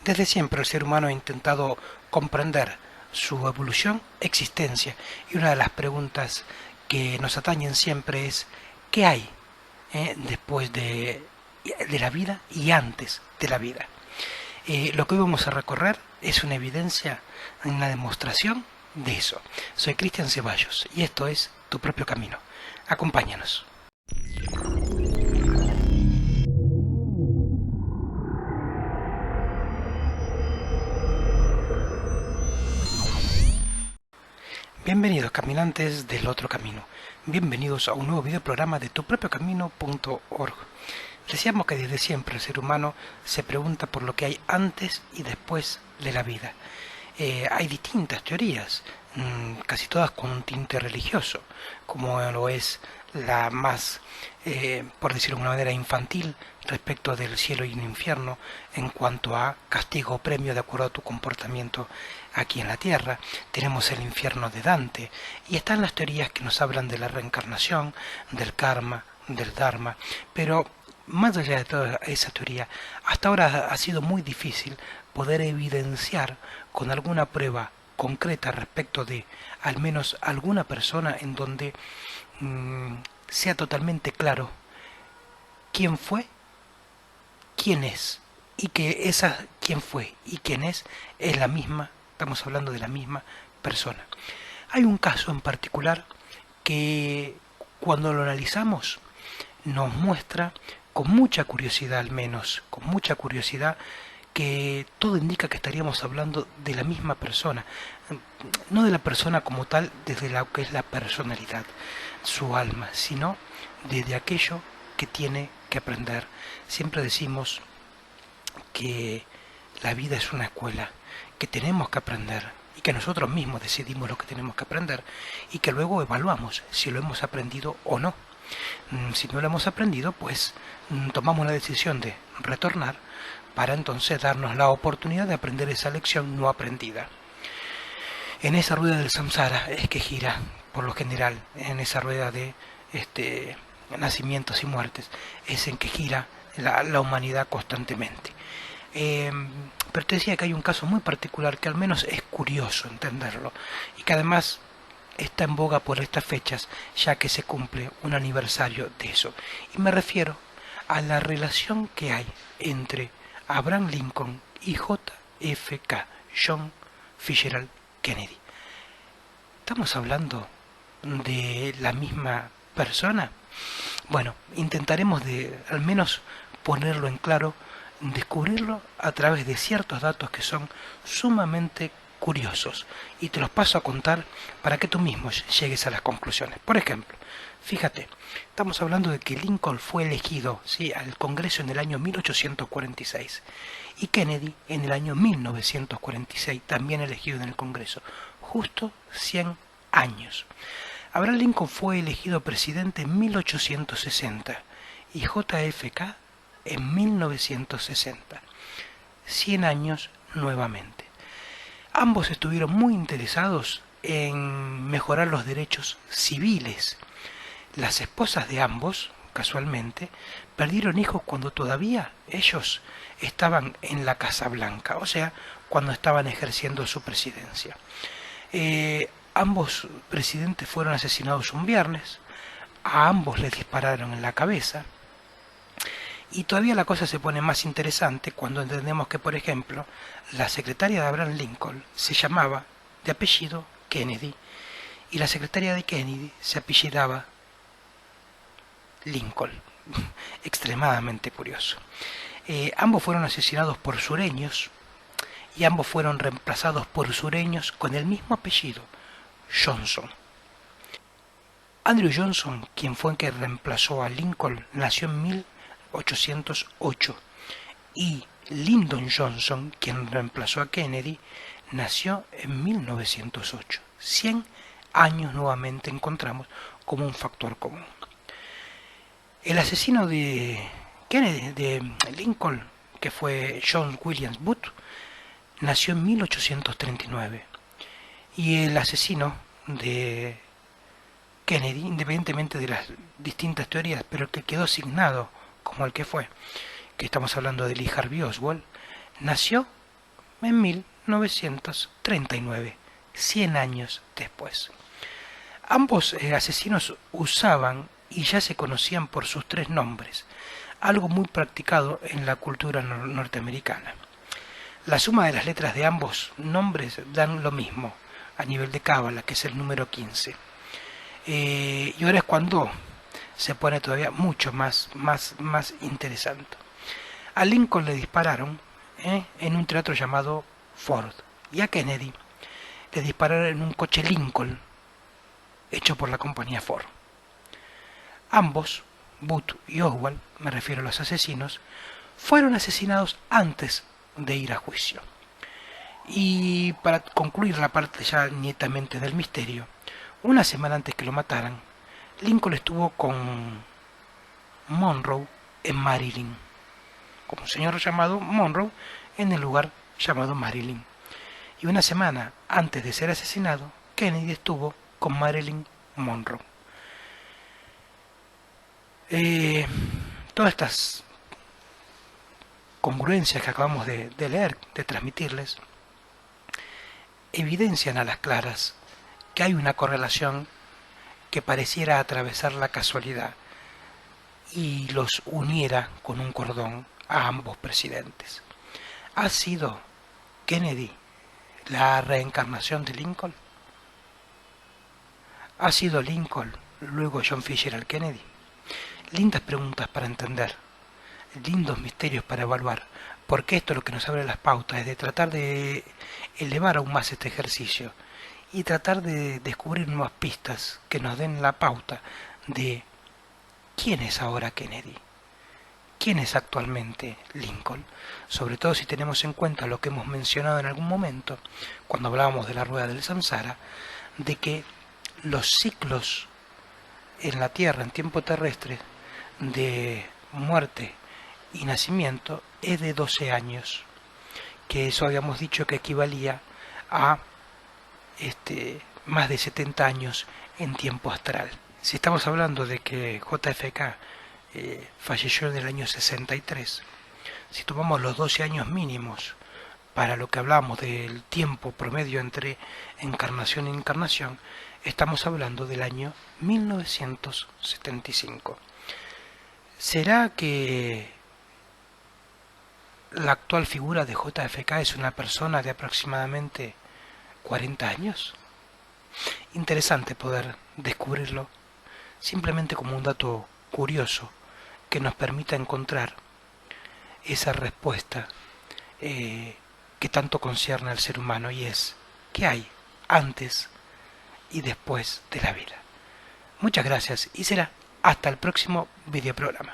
Desde siempre el ser humano ha intentado comprender su evolución, existencia, y una de las preguntas que nos atañen siempre es ¿qué hay después de la vida y antes de la vida? Lo que hoy vamos a recorrer es una evidencia, una demostración de eso. Soy Cristian Ceballos y esto es Tu Propio Camino. Acompáñanos. Bienvenidos caminantes del otro camino. Bienvenidos a un nuevo videoprograma de tupropiocamino.org. Decíamos que desde siempre el ser humano se pregunta por lo que hay antes y después de la vida. Hay distintas teorías, casi todas con un tinte religioso, como lo es la más, por decirlo de una manera, infantil respecto del cielo y el infierno en cuanto a castigo o premio de acuerdo a tu comportamiento aquí en la tierra. Tenemos el infierno de Dante y están las teorías que nos hablan de la reencarnación, del karma, del dharma, pero más allá de toda esa teoría, hasta ahora ha sido muy difícil poder evidenciar con alguna prueba concreta respecto de al menos alguna persona en donde sea totalmente claro quién fue, quién es, y que esa quién fue y quién es la misma, estamos hablando de la misma persona. Hay un caso en particular que cuando lo analizamos nos muestra con mucha curiosidad, al menos con mucha curiosidad, que todo indica que estaríamos hablando de la misma persona, no de la persona como tal desde lo que es la personalidad, su alma, sino desde aquello que tiene que aprender. Siempre decimos que la vida es una escuela, que tenemos que aprender y que nosotros mismos decidimos lo que tenemos que aprender y que luego evaluamos si lo hemos aprendido o no. Si no lo hemos aprendido, pues tomamos la decisión de retornar para entonces darnos la oportunidad de aprender esa lección no aprendida. En esa rueda del samsara es que gira, por lo general, en esa rueda de nacimientos y muertes, es en que gira la humanidad constantemente. Pero te decía que hay un caso muy particular que al menos es curioso entenderlo y que además está en boga por estas fechas, ya que se cumple un aniversario de eso. Y me refiero a la relación que hay entre Abraham Lincoln y JFK, John Fitzgerald Kennedy. ¿Estamos hablando de la misma persona? Bueno, intentaremos de al menos ponerlo en claro, descubrirlo a través de ciertos datos que son sumamente curiosos y te los paso a contar para que tú mismo llegues a las conclusiones. Por ejemplo, fíjate, estamos hablando de que Lincoln fue elegido, ¿sí?, al Congreso en el año 1846 y Kennedy en el año 1946 también elegido en el Congreso, justo 100 años. Abraham Lincoln fue elegido presidente en 1860 y JFK en 1960, 100 años nuevamente. Ambos estuvieron muy interesados en mejorar los derechos civiles. Las esposas de ambos, casualmente, perdieron hijos cuando todavía ellos estaban en la Casa Blanca, o sea, cuando estaban ejerciendo su presidencia. Ambos presidentes fueron asesinados un viernes, a ambos les dispararon en la cabeza, y todavía la cosa se pone más interesante cuando entendemos que, por ejemplo, la secretaria de Abraham Lincoln se llamaba de apellido Kennedy y la secretaria de Kennedy se apellidaba Lincoln. Extremadamente curioso. Ambos fueron asesinados por sureños y ambos fueron reemplazados por sureños con el mismo apellido, Johnson. Andrew Johnson, quien fue el que reemplazó a Lincoln, nació en 1808 y Lyndon Johnson, quien reemplazó a Kennedy, nació en 1908. 100 años nuevamente encontramos como un factor común. El asesino de Kennedy, de Lincoln, que fue John Williams Booth, nació en 1839 y el asesino de Kennedy, independientemente de las distintas teorías, pero el que quedó asignado como el que fue, que estamos hablando de Lee Harvey Oswald, nació en 1939, 100 años después. Ambos asesinos usaban y ya se conocían por sus tres nombres, algo muy practicado en la cultura norteamericana. La suma de las letras de ambos nombres dan lo mismo a nivel de cábala, que es el número 15. Y ahora es cuando se pone todavía mucho más interesante. A Lincoln le dispararon en un teatro llamado Ford, y a Kennedy le dispararon en un coche Lincoln hecho por la compañía Ford. Ambos, Booth y Oswald, me refiero a los asesinos, fueron asesinados antes de ir a juicio. Y para concluir la parte ya netamente del misterio, una semana antes que lo mataran, Lincoln estuvo con Monroe en Maryland, con un señor llamado Monroe en el lugar llamado Maryland. Y una semana antes de ser asesinado, Kennedy estuvo con Marilyn Monroe. Todas estas congruencias que acabamos de leer, de transmitirles, evidencian a las claras que hay una correlación que pareciera atravesar la casualidad y los uniera con un cordón a ambos presidentes. ¿Ha sido Kennedy la reencarnación de Lincoln? ¿Ha sido Lincoln luego John Fisher Kennedy? Lindas preguntas para entender, lindos misterios para evaluar, porque esto lo que nos abre las pautas es de tratar de elevar aún más este ejercicio y tratar de descubrir nuevas pistas que nos den la pauta de quién es ahora Kennedy, quién es actualmente Lincoln, sobre todo si tenemos en cuenta lo que hemos mencionado en algún momento cuando hablábamos de la rueda del samsara, de que los ciclos en la Tierra, en tiempo terrestre, de muerte y nacimiento es de 12 años, que eso habíamos dicho que equivalía a más de 70 años en tiempo astral. Si estamos hablando de que JFK falleció en el año 63, si tomamos los 12 años mínimos para lo que hablamos del tiempo promedio entre encarnación e encarnación, estamos hablando del año 1975. ¿Será que la actual figura de JFK es una persona de aproximadamente 40 años? Interesante poder descubrirlo simplemente como un dato curioso que nos permita encontrar esa respuesta que tanto concierne al ser humano, y es ¿qué hay antes y después de la vida? Muchas gracias y será hasta el próximo videoprograma.